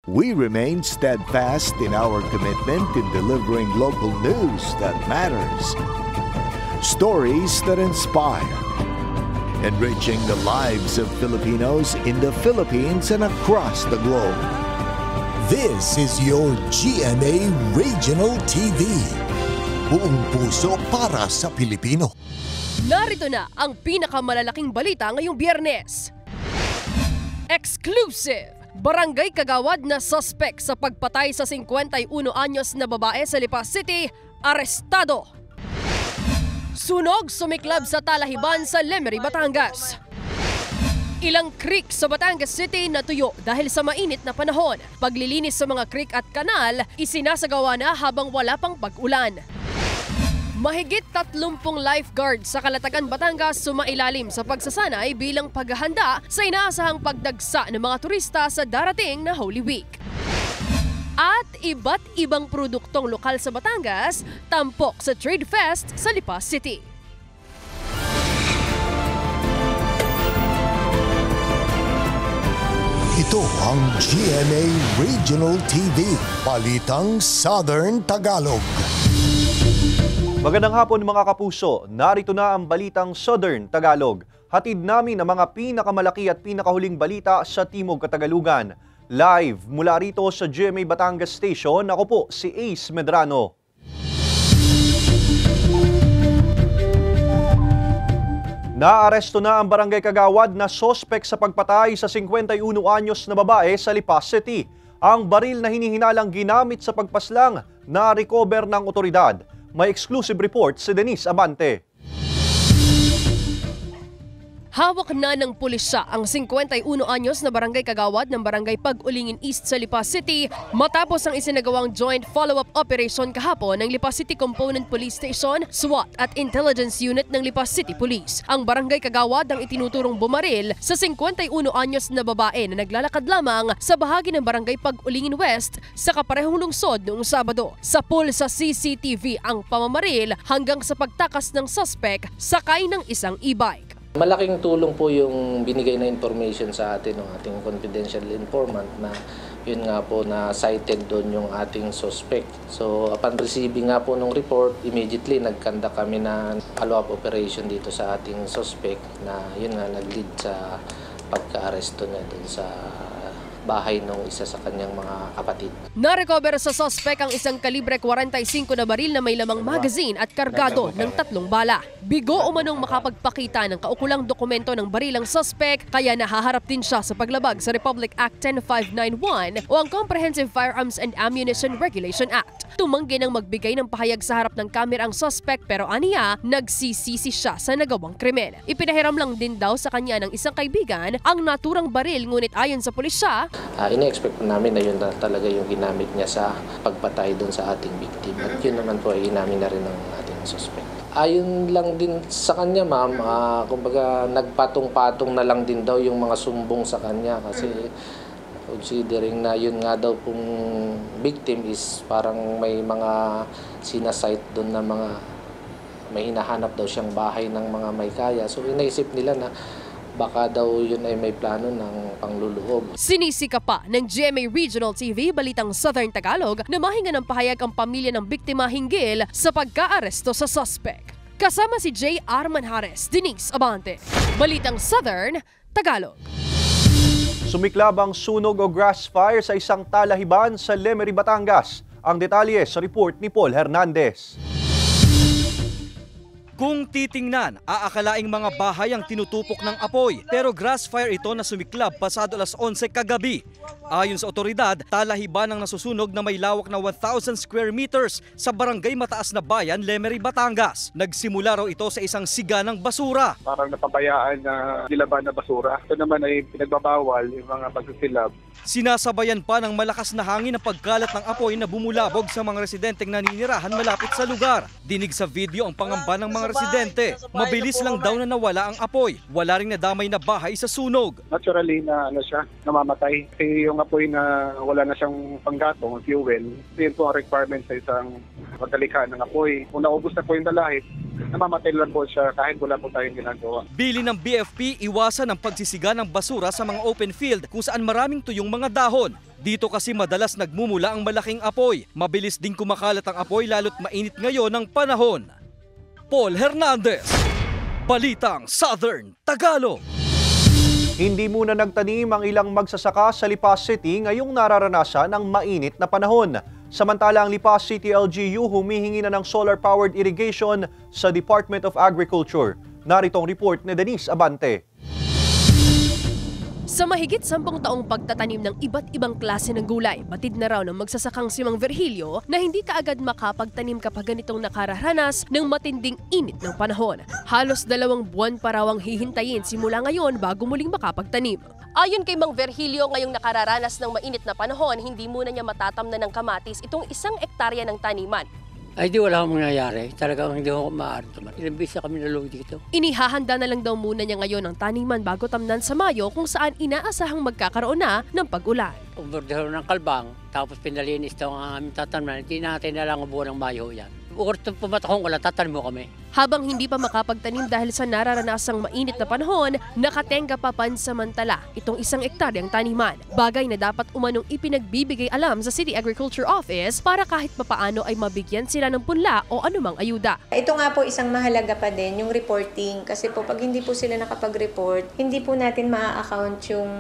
We remain steadfast in our commitment in delivering local news that matters, stories that inspire, enriching the lives of Filipinos in the Philippines and across the globe. This is your GMA Regional TV. Buong puso para sa Pilipino. Narito na ang pinakamalalaking balita ngayong Biyernes. Exclusive! Barangay Kagawad na suspect sa pagpatay sa 51 anyos na babae sa Lipa City, arestado. Sunog sumiklab sa talahiban sa Lemery, Batangas. Ilang creek sa Batangas City natuyo dahil sa mainit na panahon. Paglilinis sa mga creek at kanal, isinasagawa na habang wala pang pag-ulan. Mahigit 30 lifeguards sa Calatagan, Batangas sumailalim sa pagsasanay bilang paghahanda sa inaasahang pagdagsa ng mga turista sa darating na Holy Week. At iba't ibang produktong lokal sa Batangas, tampok sa Trade Fest sa Lipa City. Ito ang GMA Regional TV, Balitang Southern Tagalog. Magandang hapon mga kapuso, narito na ang Balitang Southern Tagalog. Hatid namin ang mga pinakamalaki at pinakahuling balita sa Timog Katagalugan. Live mula rito sa GMA Batangas Station, ako po si Ace Medrano. Naaresto na ang Barangay Kagawad na sospek sa pagpatay sa 51 anyos na babae sa Lipa City. Ang baril na hinihinalang ginamit sa pagpaslang na-recover ng otoridad. May exclusive report si Denise Abante. Hawak na ng pulisya ang 51 anyos na Barangay Kagawad ng Barangay Pag-Ulingin East sa Lipa City matapos ang isinagawang joint follow-up operation kahapon ng Lipa City Component Police Station, SWAT at Intelligence Unit ng Lipa City Police. Ang Barangay Kagawad ang itinuturong bumaril sa 51 anyos na babae na naglalakad lamang sa bahagi ng Barangay Pag-Ulingin West sa kaparehong lungsod noong Sabado. Sa pool sa CCTV ang pamamaril hanggang sa pagtakas ng suspect sakay ng isang e-bike. Malaking tulong po yung binigay na information sa atin ng ating confidential informant na yun nga po na cited doon yung ating suspect. So upon receiving nga po ng report, immediately nagkanda kami na follow-up operation dito sa ating suspect na yun nga nag-lead sa pagka-aresto niya doon sa bahay ng isa sa kanyang mga kapatid. Na-recover sa suspect ang isang kalibre 45 na baril na may lamang magazine at kargado ng 3 bala. Bigo umanong makapagpakita ng kaukulang dokumento ng barilang suspect kaya nahaharap din siya sa paglabag sa Republic Act 10591 o ang Comprehensive Firearms and Ammunition Regulation Act. Tumanggi ng magbigay ng pahayag sa harap ng kamera ang suspect pero aniya, nagsisisi siya sa nagawang krimen. Ipinahiram lang din daw sa kanya ng isang kaibigan ang naturang baril ngunit ayon sa pulisya, Ine-expect po namin na yun na talaga yung ginamit niya sa pagpatay doon sa ating victim. At yun naman po ay inamin na rin ng ating suspect. Ayon lang din sa kanya ma'am, kumbaga nagpatong-patong na lang din daw yung mga sumbong sa kanya kasi considering na yun nga daw pong victim is parang may mga sinasite doon na mga may hinahanap daw siyang bahay ng mga may kaya. So inaisip nila na baka daw yun ay may plano ng pangluloob. Sinisika pa ng GMA Regional TV Balitang Southern Tagalog na mahinga ng pahayag ang pamilya ng biktima hinggil sa pagka-aresto sa suspect. Kasama si J. Arman Hares, Denise Abante. Balitang Southern Tagalog. Sumiklab ang sunog o grass fire sa isang talahiban sa Lemery, Batangas. Ang detalye sa report ni Paul Hernandez. Kung titingnan, aakalaing mga bahay ang tinutupok ng apoy. Pero grass fire ito na sumiklab pasado alas 11 kagabi. Ayon sa otoridad, talahiban ang nasusunog na may lawak na 1,000 square meters sa barangay Mataas na Bayan, Lemery, Batangas. Nagsimula raw ito sa isang siga ng basura. Parang napabayaan na nilaban na basura. Ito naman ay pinagbabawal yung mga pagsisilab. Sinasabayan pa ng malakas na hangin ang pagkalat ng apoy na bumulabog sa mga residenteng naninirahan malapit sa lugar. Dinig sa video ang pangamba ng mga residente. Mabilis lang daw na nawala ang apoy. Wala ring nadamay na bahay sa sunog. Naturally na siya, namamatay. Kasi yung apoy na wala na siyang panggatong, fuel, yun po ang requirement sa isang magkalikha ng apoy. Kung naubos na po yung dalahit, namamatay lang po siya kahit wala po tayong ginagawa. Bili ng BFP, iwasan ang pagsisiga ng basura sa mga open field kung saan maraming tuyong mga dahon. Dito kasi madalas nagmumula ang malaking apoy. Mabilis din kumakalat ang apoy lalo't mainit ngayon ang panahon. Paul Hernandez, Balitang Southern Tagalog. Hindi muna nagtanim ang ilang magsasaka sa Lipa City ngayong nararanasan ng mainit na panahon. Samantala ang Lipa City LGU humihingi na ng solar-powered irrigation sa Department of Agriculture. Narito ang report ni Denise Abante. Sa mahigit 10 taong pagtatanim ng iba't ibang klase ng gulay, batid na raw ng magsasakang si Mang Virgilio na hindi kaagad makapagtanim kapag ganitong nakararanas ng matinding init ng panahon. Halos 2 buwan pa raw ang hihintayin simula ngayon bago muling makapagtanim. Ayon kay Mang Virgilio, ngayong nakararanas ng mainit na panahon, hindi muna niya matatamnan ng kamatis itong 1 hektarya ng taniman. Ay di wala akong mangyayari. Talagang hindi ako maaari naman. Ilang beses kami nalog dito. Inihahanda na lang daw muna niya ngayon ang taniman bago tamnan sa Mayo kung saan inaasahang magkakaroon na ng pag-ulan. Umbordeho ng kalbang, tapos pinalinis daw ang aming tatanman. Hindi natin na lang ang buwan ng Mayo yan. Oras ng pumatakong wala, tatanim mo kami. Habang hindi pa makapagtanim dahil sa nararanasang mainit na panahon, nakatenga pa pansamantala itong 1 hektaryang taniman. Bagay na dapat umanong ipinagbibigay alam sa City Agriculture Office para kahit papaano ay mabigyan sila ng punla o anumang ayuda. Ito nga po isang mahalaga pa din, yung reporting. Kasi po pag hindi po sila nakapag-report, hindi po natin maa-account yung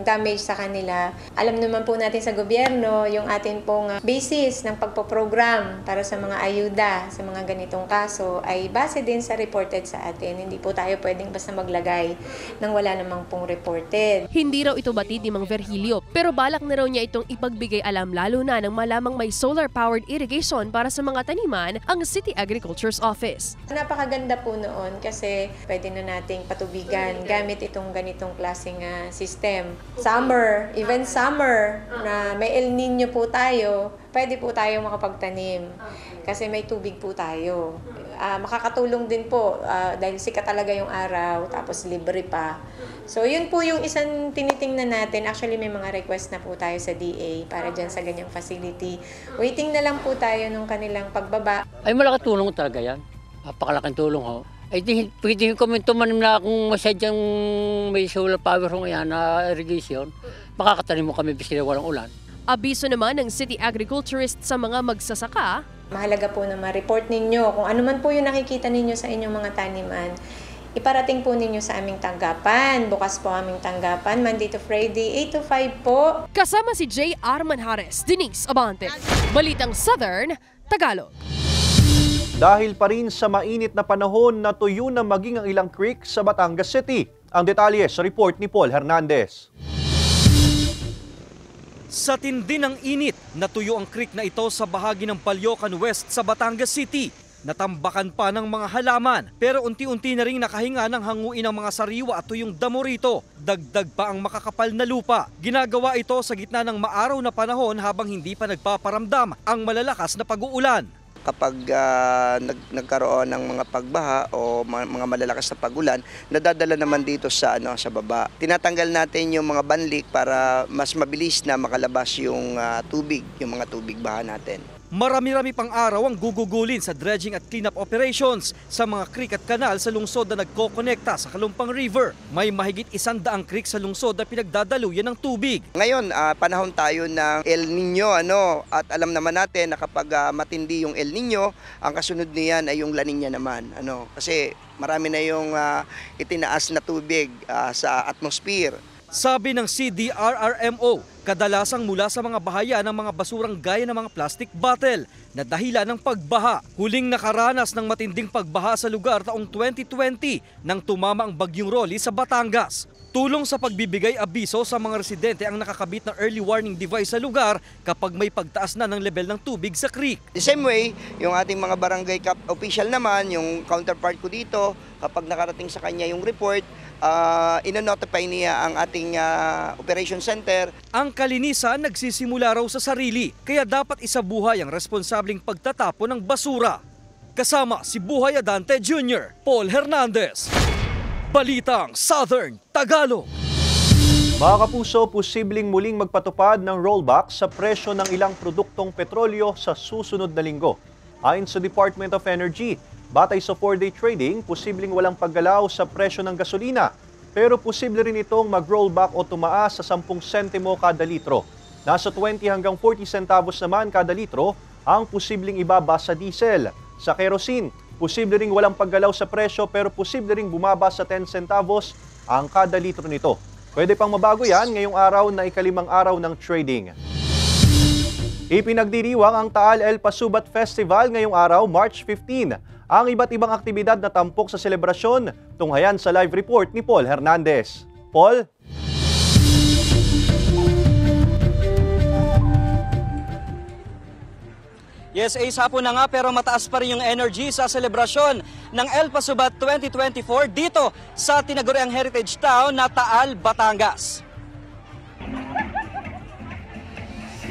damage sa kanila. Alam naman po natin sa gobyerno, yung atin pong basis ng pagpoprogram para sa mga ayuda sa mga ganitong kaso ay base din sa reported sa atin. Hindi po tayo pwedeng basta maglagay nang wala namang pong reported. Hindi raw ito batid ni Mang Virgilio, pero balak na raw niya itong ipagbigay alam lalo na nang malamang may solar-powered irrigation para sa mga taniman ang City Agriculture's Office. Napakaganda po noon kasi pwede na nating patubigan gamit itong ganitong klaseng system. Summer, even summer na may El Nino po tayo, pwede po tayo makapagtanim kasi may tubig po tayo. Makakatulong din po dahil sikat talaga yung araw tapos libre pa. So yun po yung isang tinitingnan natin. Actually may mga request na po tayo sa DA para dyan sa ganyang facility. Waiting na lang po tayo nung kanilang pagbaba. Ay malaki tulong talaga yan. Napakalaking tulong ho. Ay pwede kami tumanim na kung masyadong may solar power ho ngayon na irrigation. Makakatanim mo kami bisila walang ulan. Abiso naman ng city agriculturist sa mga magsasaka. Mahalaga po na ma-report ninyo kung ano man po yung nakikita ninyo sa inyong mga taniman. Iparating po ninyo sa aming tanggapan. Bukas po aming tanggapan, Monday to Friday, 8 to 5 po. Kasama si J.R. Manjares, Denise Abante, Balitang Southern Tagalog. Dahil pa rin sa mainit na panahon, natuyo na maging ang ilang creek sa Batangas City. Ang detalye sa report ni Paul Hernandez. Sa tindi ng init, natuyo ang creek na ito sa bahagi ng Palyocan West sa Batangas City. Natambakan pa ng mga halaman pero unti-unti na rin nakahinga ng hanguin ng mga sariwa at tuyong damo rito. Dagdag pa ang makakapal na lupa. Ginagawa ito sa gitna ng maaraw na panahon habang hindi pa nagpaparamdam ang malalakas na pag-uulan. Kapag nagkaroon ng mga pagbaha o mga malalakas na pagulan, nadadala naman dito sa baba. Tinatanggal natin yung mga banlik para mas mabilis na makalabas yung tubig, yung mga tubig baha natin. Marami-rami pang araw ang gugugulin sa dredging at cleanup operations sa mga creek at kanal sa lungsod na nagkokonekta sa Kalumpang River. May mahigit 100 creek sa lungsod na pinagdadaluyan ng tubig. Ngayon, panahon tayo ng El Nino, at alam naman natin na kapag matindi yung El Nino, ang kasunod niyan ay yung La Niña naman. Kasi marami na yung itinaas na tubig sa atmosphere. Sabi ng CDRRMO, kadalasang mula sa mga bahaya ng mga basurang gaya ng mga plastic bottle na dahilan ng pagbaha. Huling nakaranas ng matinding pagbaha sa lugar taong 2020 nang tumama ang bagyong Rolly sa Batangas. Tulong sa pagbibigay abiso sa mga residente ang nakakabit na early warning device sa lugar kapag may pagtaas na ng level ng tubig sa creek. The same way, yung ating mga barangay official naman, yung counterpart ko dito, kapag nakarating sa kanya yung report, ino-notify niya ang ating operation center. Ang kalinisan nagsisimula raw sa sarili, kaya dapat isabuhay ang responsabling pagtatapon ng basura. Kasama si Buhay Adante Jr., Paul Hernandez. Balitang Southern Tagalog. Mga kapuso, posibleng muling magpatupad ng rollback sa presyo ng ilang produktong petrolyo sa susunod na linggo. Ayon sa Department of Energy, batay sa 4-day trading, posibleng walang paggalaw sa presyo ng gasolina. Pero posible rin itong mag-rollback o tumaas sa 10 sentimo kada litro. Nasa 20 hanggang 40 centavos naman kada litro ang posibleng ibaba sa diesel. Sa kerosene, posible ring walang paggalaw sa presyo pero posible ring bumaba sa 10 centavos ang kada litro nito. Pwede pang mabago yan ngayong araw na ikalimang araw ng trading. Ipinagdiriwang ang Taal El Pasubat Festival ngayong araw, March 15. Ang iba't ibang aktibidad na tampok sa selebrasyon, tunghayan sa live report ni Paul Hernandez. Paul? Yes, Ace, hapon na nga pero mataas pa rin yung energy sa selebrasyon ng El Pasubat 2024 dito sa tinaguriang heritage town na Taal, Batangas.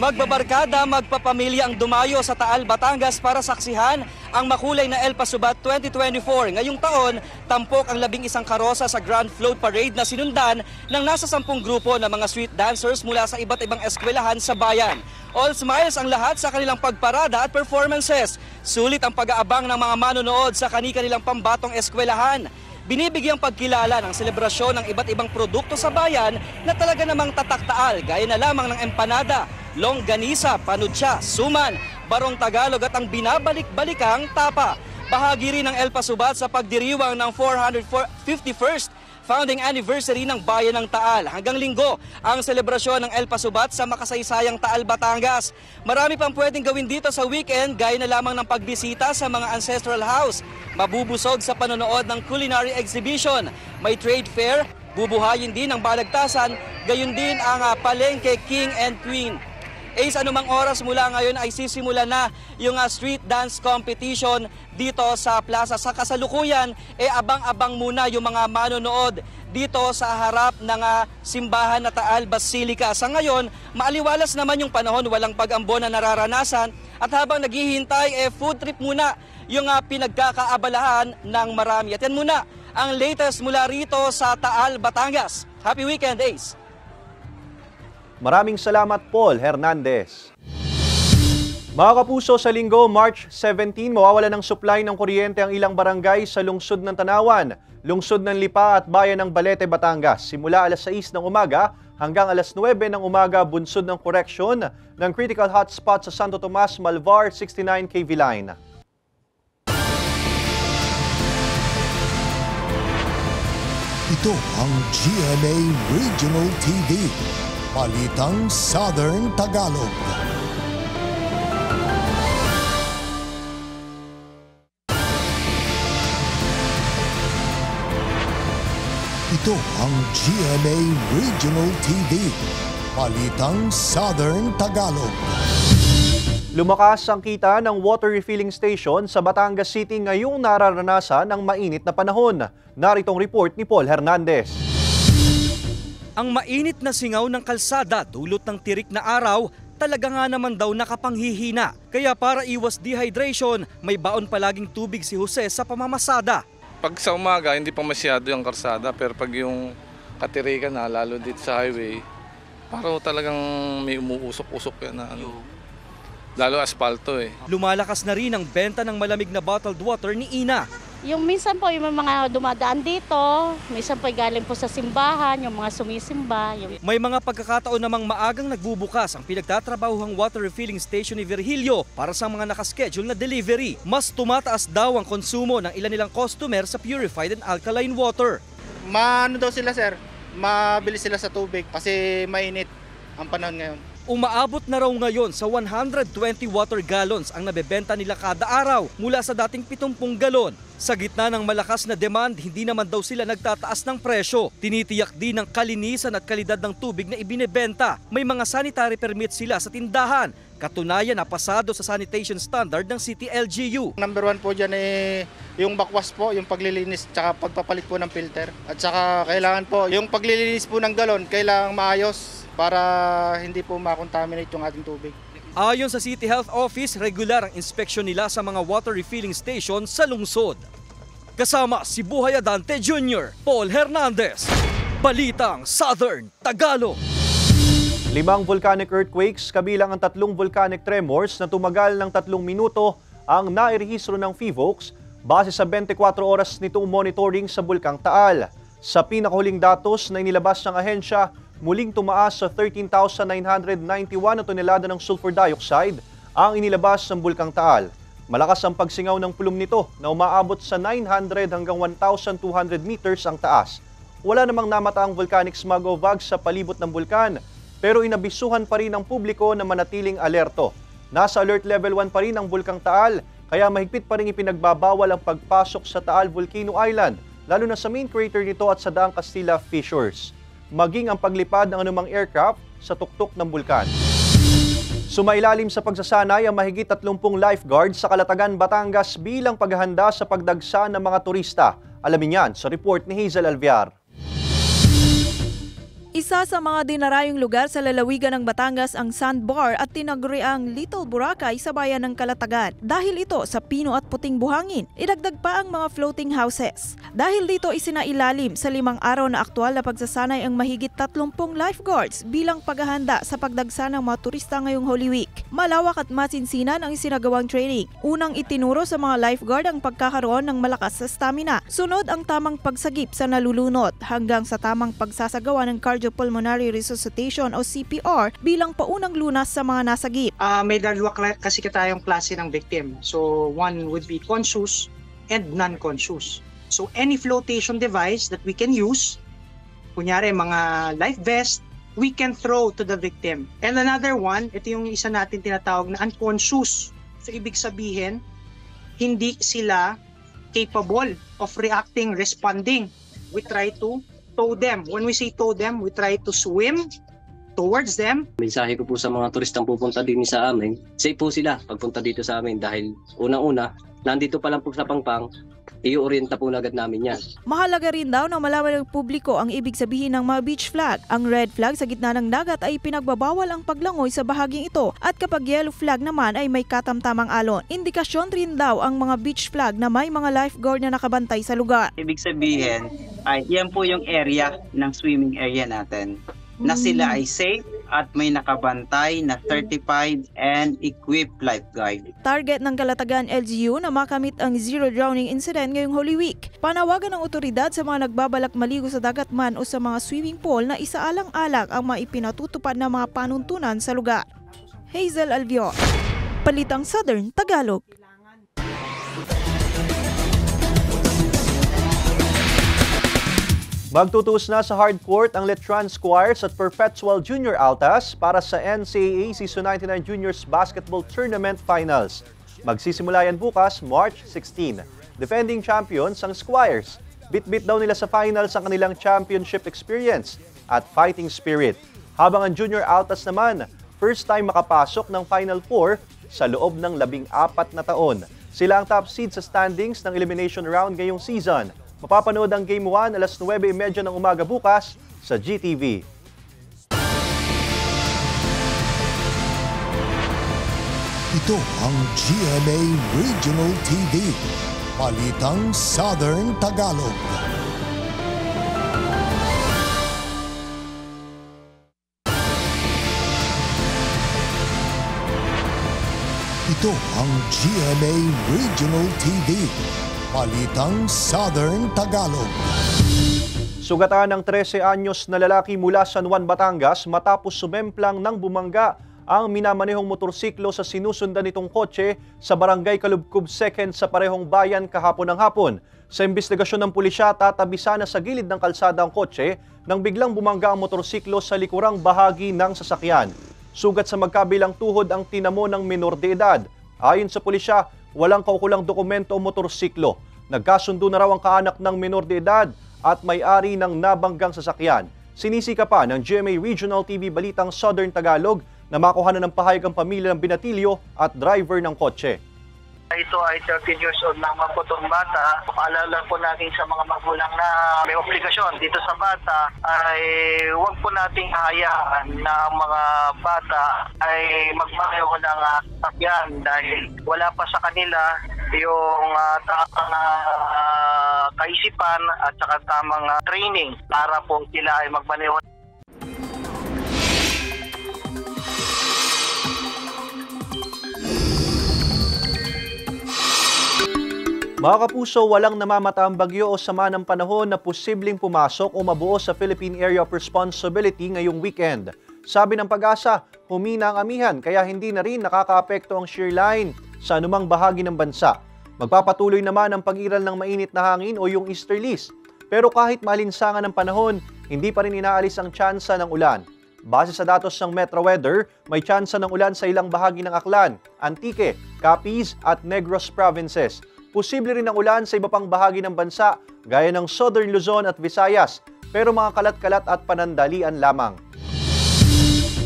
Magbabarkada, magpapamilya ang dumayo sa Taal, Batangas para saksihan ang makulay na El Pasubat 2024. Ngayong taon, tampok ang 11 karosa sa Grand Float Parade na sinundan ng nasa 10 grupo ng mga street dancers mula sa iba't ibang eskwelahan sa bayan. All smiles ang lahat sa kanilang pagparada at performances. Sulit ang pag-aabang ng mga manonood sa kani-kanilang pambatong eskwelahan. Binibigyang pagkilala ng selebrasyon ng iba't ibang produkto sa bayan na talaga namang tatak-taal gaya na lamang ng empanada, longganisa, panutsa, suman, barong Tagalog at ang binabalik-balikang tapa. Bahagi rin ng El Pasubat sa pagdiriwang ng 451st founding anniversary ng Bayan ng Taal. Hanggang Linggo ang selebrasyon ng El Pasubat sa makasaysayang Taal, Batangas. Marami pang pwedeng gawin dito sa weekend gaya na lamang ng pagbisita sa mga ancestral house. Mabubusog sa panonood ng culinary exhibition. May trade fair, bubuhayin din ang balagtasan, gayon din ang palengke King and Queen. Ace, anumang oras mula ngayon ay sisimula na yung street dance competition dito sa plaza. Sa kasalukuyan, abang-abang muna yung mga manonood dito sa harap ng simbahan na Taal Basilica. Sa ngayon, maaliwalas naman yung panahon, walang pag-ambon na nararanasan. At habang naghihintay, food trip muna yung pinagkakaabalahan ng marami. At yan muna ang latest mula rito sa Taal, Batangas. Happy weekend, Ace! Maraming salamat, Paul Hernandez. Mga kapuso, sa Linggo, March 17, mawawala ng supply ng kuryente ang ilang barangay sa lungsod ng Tanawan, lungsod ng Lipa at bayan ng Balete, Batangas. Simula alas 6 ng umaga hanggang alas 9 ng umaga, bunsod ng koreksyon ng critical hotspot sa Santo Tomas, Malvar, 69 kV line. Ito ang GMA Regional TV. Balitang Southern Tagalog. Ito ang GMA Regional TV. Balitang Southern Tagalog. Lumakas ang kita ng water refilling station sa Batangas City ngayong nararanasan ng mainit na panahon. Naritong report ni Paul Hernandez. Ang mainit na singaw ng kalsada dulot ng tirik na araw, talaga nga naman daw nakapanghihina. Kaya para iwas dehydration, may baon palaging tubig si Jose sa pamamasada. Pag sa umaga, hindi pa masyado yung kalsada, pero pag yung katirikan na, lalo dito sa highway, parang talagang may umuusok-usok yan na lalo aspalto eh. Lumalakas na rin ang benta ng malamig na bottled water ni Ina. Yung minsan po, yung mga dumadaan dito, minsan po galing po sa simbahan, yung mga sumisimba. May mga pagkakataon namang maagang nagbubukas ang pinagtatrabahuhang water refilling station ni Virgilio para sa mga nakaschedule na delivery. Mas tumataas daw ang konsumo ng ilan nilang customer sa purified and alkaline water. Maano daw sila, sir? Mabilis sila sa tubig kasi mainit ang panahon ngayon. Umaabot na raw ngayon sa 120 water gallons ang nabebenta nila kada araw mula sa dating 70 galon. Sa gitna ng malakas na demand, hindi naman daw sila nagtataas ng presyo. Tinitiyak din ng kalinisan at kalidad ng tubig na ibinebenta. May mga sanitary permit sila sa tindahan. Katunayan na pasado sa sanitation standard ng City LGU. Number 1 po dyan yung bakwas po, yung paglilinis at pagpapalit po ng filter. At saka kailangan po, yung paglilinis po ng galon, kailangan maayos para hindi po makontaminate yung ating tubig. Ayon sa City Health Office, regular ang inspeksyon nila sa mga water refilling station sa lungsod. Kasama si Buhay Adante Jr., Paul Hernandez, Balitang Southern Tagalog. 5 volcanic earthquakes kabilang ang 3 volcanic tremors na tumagal ng 3 minuto ang nairehistro ng PHIVOLCS base sa 24 oras nitong monitoring sa Bulkang Taal. Sa pinakahuling datos na inilabas ng ahensya, muling tumaas sa 13,991 na tonelada ng sulfur dioxide ang inilabas ng Bulkang Taal. Malakas ang pagsingaw ng pulong nito na umaabot sa 900 hanggang 1,200 meters ang taas. Wala namang namataang volcanic smog o VAG sa palibot ng bulkan, pero inabisuhan pa rin ang publiko na manatiling alerto. Nasa alert level 1 pa rin ang Bulkang Taal, kaya mahigpit pa rin ipinagbabawal ang pagpasok sa Taal Volcano Island, lalo na sa main crater nito at sa Daang Castilla Fissures. Maging ang paglipad ng anumang aircraft sa tuktok ng bulkan. Sumailalim sa pagsasanay ang mahigit 30 lifeguards sa Calatagan, Batangas bilang paghahanda sa pagdagsa ng mga turista. Alamin yan sa report ni Hazel Alviar. Isa sa mga dinarayong lugar sa lalawigan ng Batangas ang sandbar at tinaguriang Little Boracay sa bayan ng Calatagan. Dahil ito sa pino at puting buhangin, idagdag pa ang mga floating houses. Dahil dito isinailalim sa 5 araw na aktual na pagsasanay ang mahigit 30 lifeguards bilang paghahanda sa pagdagsa ng mga turista ngayong Holy Week. Malawak at masinsinan ang isinagawang training. Unang itinuro sa mga lifeguard ang pagkakaroon ng malakas sa stamina. Sunod ang tamang pagsagip sa nalulunod hanggang sa tamang pagsasagawa ng cardiopulmonary resuscitation o CPR bilang paunang lunas sa mga nasagip. May dalawa kasi tayong klase ng victim. So one would be conscious and non-conscious. So any flotation device that we can use, kunyari mga life vest, we can throw to the victim. And another one, ito yung isa natin tinatawag na unconscious. So ibig sabihin, hindi sila capable of reacting, responding. We try to tow them. When we say tow them, we try to swim towards them. Mensahe ko po sa mga turistang pupunta din sa amin, safe po sila pagpunta dito sa amin dahil unang-una, nandito pa lang po sa Pangpang, i-orienta po agad namin yan. Mahalaga rin daw na malaman ng publiko ang ibig sabihin ng mga beach flag. Ang red flag sa gitna ng dagat ay pinagbabawal ang paglangoy sa bahaging ito at kapag yellow flag naman ay may katamtamang alon. Indikasyon rin daw ang mga beach flag na may mga lifeguard na nakabantay sa lugar. Ibig sabihin ay yan po yung area ng swimming area natin na sila ay safe at may nakabantay na certified and equipped lifeguard. Target ng Calatagan LGU na makamit ang zero drowning incident ngayong Holy Week. Panawagan ng otoridad sa mga nagbabalak maligo sa dagat man o sa mga swimming pool na isaalang-alang ang mga ipinatutupad na mga panuntunan sa lugar. Hazel Alviar, Balitang Southern Tagalog. Magtutuos na sa hardcourt ang Letran Squires at Perpetual Junior Altas para sa NCAA Season 99 Juniors Basketball Tournament Finals. Magsisimula yan bukas, March 16. Defending champions ang Squires. Bit-bit daw nila sa finals ang kanilang championship experience at fighting spirit. Habang ang Junior Altas naman, first time makapasok ng Final Four sa loob ng 14 na taon. Sila ang top seed sa standings ng elimination round ngayong season. Mapapanood ang Game 1 alas 9:30 ng umaga bukas sa GTV. Ito ang GMA Regional TV. Balitang Southern Tagalog. Ito ang GMA Regional TV. Balitang Southern Tagalog. Sugatan ng 13 anyos na lalaki mula San Juan, Batangas matapos sumemplang ng bumangga ang minamanehong motorsiklo sa sinusundan nitong kotse sa Barangay Kalubkub 2 sa parehong bayan kahapon ng hapon. Sa imbestigasyon ng pulisya, tatabisa na sa gilid ng kalsada ang kotse nang biglang bumangga ang motorsiklo sa likurang bahagi ng sasakyan. Sugat sa magkabilang tuhod ang tinamo ng menor de edad. Ayon sa pulisya, walang kaukulang dokumento o motorsiklo. Nagkasundo na raw ang kaanak ng menor de edad at may-ari ng nabanggang sasakyan. Sinisika pa ng GMA Regional TV Balitang Southern Tagalog na makuha na ng pahayag ang pamilya ng binatilyo at driver ng kotse. Ito ay 13 years old na maputong bata. Paalala po natin sa mga magulang na may obligasyon dito sa bata ay huwag po nating hayaan na mga bata ay magmaneho ng sasakyan dahil wala pa sa kanila yung tamang kaisipan at saka tamang training para po sila ay magmaneho. Mga kapuso, walang namamataang bagyo o sama ng panahon na posibleng pumasok o mabuo sa Philippine Area of Responsibility ngayong weekend. Sabi ng Pag-asa, humina ang amihan kaya hindi na rin nakakaapekto ang shear line sa anumang bahagi ng bansa. Magpapatuloy naman ang pag-iral ng mainit na hangin o yung easterlies. Pero kahit malinsangan ng panahon, hindi pa rin inaalis ang tsansa ng ulan. Base sa datos ng Metro Weather, may tsansa ng ulan sa ilang bahagi ng Aklan, Antique, Capiz at Negros provinces. Posible rin ang ulan sa iba pang bahagi ng bansa, gaya ng Southern Luzon at Visayas, pero mga kalat-kalat at panandalian lamang.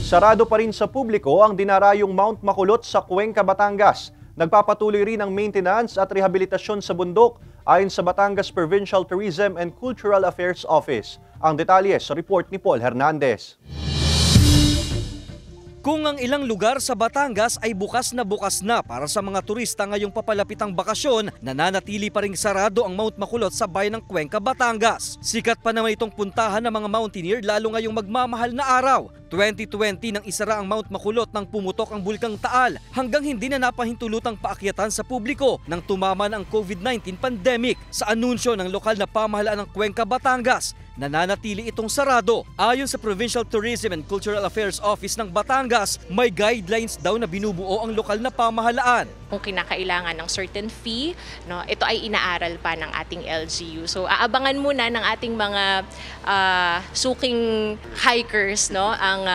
Sarado pa rin sa publiko ang dinarayong Mount Makulot sa Cuenca, Batangas. Nagpapatuloy rin ang maintenance at rehabilitasyon sa bundok ayon sa Batangas Provincial Tourism and Cultural Affairs Office. Ang detalye sa report ni Paul Hernandez. Kung ang ilang lugar sa Batangas ay bukas na para sa mga turista ngayong papalapitang bakasyon, nananatili pa ring sarado ang Mount Makulot sa bayan ng Cuenca, Batangas. Sikat pa naman itong puntahan ng mga mountaineer lalo ngayong magmamahal na araw. 2020 nang isara ang Mount Makulot nang pumutok ang Bulkang Taal hanggang hindi na napahintulutang paakyatan sa publiko nang tumama ng COVID-19 pandemic. Sa anunsyo ng lokal na pamahalaan ng Cuenca, Batangas, nananatili itong sarado. Ayon sa Provincial Tourism and Cultural Affairs Office ng Batangas, may guidelines daw na binubuo ang lokal na pamahalaan. Kung kinakailangan ng certain fee, ito ay inaaral pa ng ating LGU. So aabangan muna ng ating mga suking hikers ang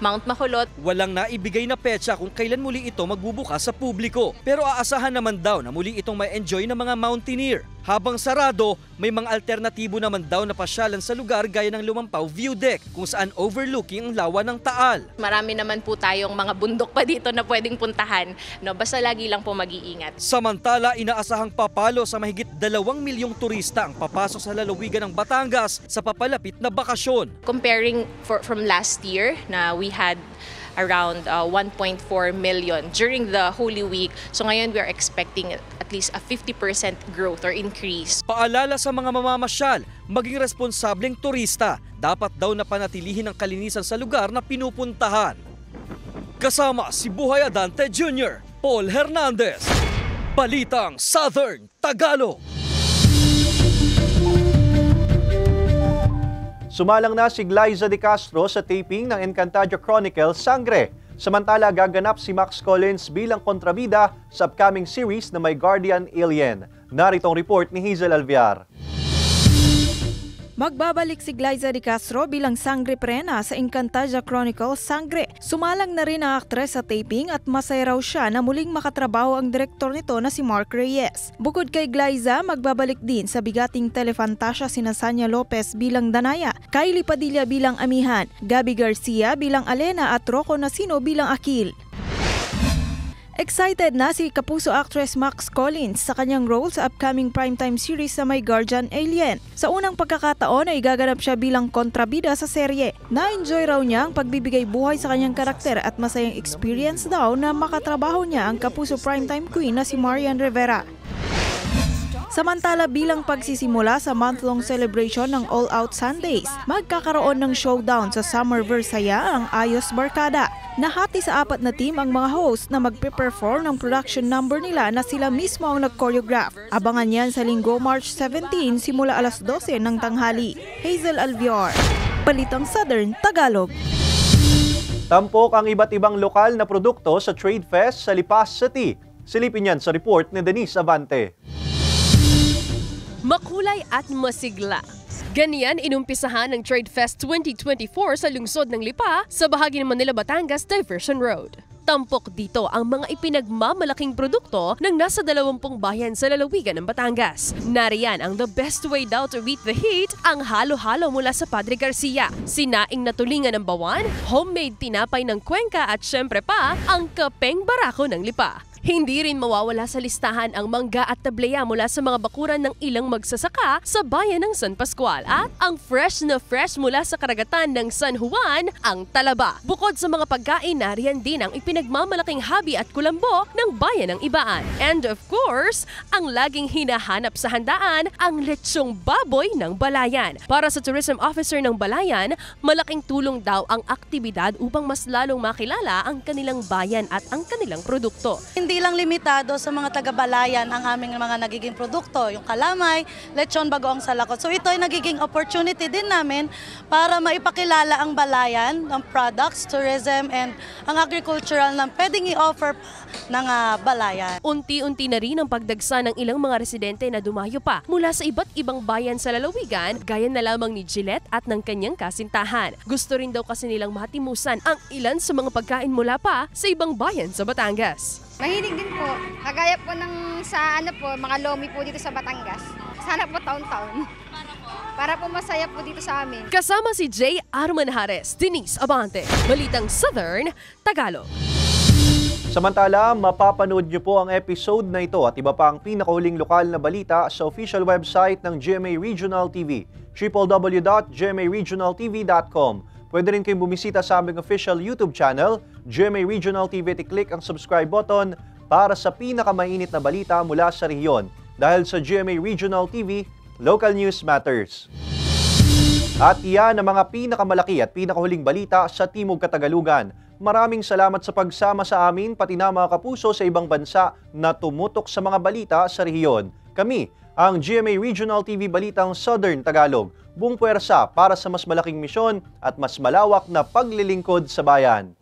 Mount Makulot. Walang naibigay na petsa kung kailan muli ito magbubukas sa publiko. Pero aasahan naman daw na muli itong may enjoy ng mga mountaineer. Habang sarado, may mga alternatibo naman daw na pasyalan sa lugar gaya ng Lumampaw View Deck kung saan overlooking ang lawa ng Taal. Marami naman po tayong mga bundok pa dito na pwedeng puntahan. Basta lagi lang po mag-iingat. Samantala, inaasahang papalo sa mahigit 2 milyong turista ang papasok sa lalawigan ng Batangas sa papalapit na bakasyon. Comparing from last year na we had around 1.4 million during the Holy Week. So ngayon we are expecting at least a 50% growth or increase. Paalala sa mga mamamasyal, maging responsableng turista. Dapat daw na panatilihin ang kalinisan sa lugar na pinupuntahan. Kasama si Buhay Adante Jr., Paul Hernandez, Balitang Southern Tagalog. Sumalang na si Glyza De Castro sa taping ng Encantadia Chronicles Sangre. Samantala, gaganap si Max Collins bilang kontrabida sa upcoming series na may Guardian Alien. Narito ang report ni Hazel Alviar. Magbabalik si Glyza De Castro bilang Sangre Prena sa Encantadia Chronicles Sangre. Sumalang na rin ang aktres sa taping at masaya raw siya na muling makatrabaho ang direktor nito na si Mark Reyes. Bukod kay Glyza, magbabalik din sa bigating telefantasya sina Sanya Lopez bilang Danaya, Kylie Padilla bilang Amihan, Gabby Garcia bilang Alena at Rocco Nacino bilang Akil. Excited na si kapuso actress Max Collins sa kanyang role sa upcoming primetime series sa may Guardian Alien. Sa unang pagkakataon ay gaganap siya bilang kontrabida sa serye. Na-enjoy raw niya ang pagbibigay buhay sa kanyang karakter at masayang experience daw na makatrabaho niya ang kapuso primetime queen na si Marian Rivera. Samantala, bilang pagsisimula sa month-long celebration ng All Out Sundays, magkakaroon ng showdown sa Summerverse Saya ang Ayos Barkada. Nahati sa 4 na team ang mga host na magpe-perform ng production number nila na sila mismo ang nag-choreograph. Abangan yan sa Linggo, March 17 simula alas 12 ng tanghali. Hazel Alviar, Balitang Southern Tagalog. Tampok ang iba't ibang lokal na produkto sa Trade Fest sa Lipa City. Silipin yan sa report ni Denise Abante. Makulay at masigla. Ganyan inumpisahan ng Trade Fest 2024 sa lungsod ng Lipa sa bahagi ng Manila Batangas Diversion Road. Tampok dito ang mga ipinagmamalaking produkto ng nasa 20 bayan sa lalawigan ng Batangas. Nariyan ang the best way daw to beat the heat, ang halo-halo mula sa Padre Garcia, sinaing na tulingan ng Bawan, homemade tinapay ng Cuenca at syempre pa ang kapeng barako ng Lipa. Hindi rin mawawala sa listahan ang mangga at tableya mula sa mga bakuran ng ilang magsasaka sa bayan ng San Pascual at ang fresh na fresh mula sa karagatan ng San Juan, ang talaba. Bukod sa mga pagkain, nariyan din ang ipinagmamalaking habi at kulambo ng bayan ng Ibaan. And of course, ang laging hinahanap sa handaan, ang lechong baboy ng Balayan. Para sa Tourism Officer ng Balayan, malaking tulong daw ang aktibidad upang mas lalong makilala ang kanilang bayan at ang kanilang produkto. Hindi hindi lang limitado sa mga taga-balayan ang aming mga nagiging produkto, yung kalamay, lechon, bagoong salakot. So ito ay nagiging opportunity din namin para maipakilala ang balayan, ang products, tourism, and ang agricultural na pwedeng i-offer ng balayan. Unti-unti na rin ang pagdagsa ng ilang mga residente na dumayo pa mula sa iba't ibang bayan sa lalawigan, gaya na lamang ni Gillette at ng kanyang kasintahan. Gusto rin daw kasi nilang mahatimusan ang ilan sa mga pagkain mula pa sa ibang bayan sa Batangas. Mahilig din po. Kagaya po ng sa mga lomi po dito sa Batangas. Sana po taon-taon. Para po masaya po dito sa amin. Kasama si J. Armanhares, Denise Abante, Balitang Southern Tagalog. Samantala, mapapanood niyo po ang episode na ito at iba pa ang pinakahuling lokal na balita sa official website ng GMA Regional TV, www.gmaregionaltv.com. Pwede rin kayong bumisita sa aming official YouTube channel, GMA Regional TV, at i-click ang subscribe button para sa pinakamainit na balita mula sa rehiyon. Dahil sa GMA Regional TV, local news matters. At iyan ang mga pinakamalaki at pinakahuling balita sa Timog Katagalugan. Maraming salamat sa pagsama sa amin, pati na mga kapuso sa ibang bansa na tumutok sa mga balita sa rehiyon. Kami, ang GMA Regional TV Balitang Southern Tagalog, buong puwersa para sa mas malaking misyon at mas malawak na paglilingkod sa bayan.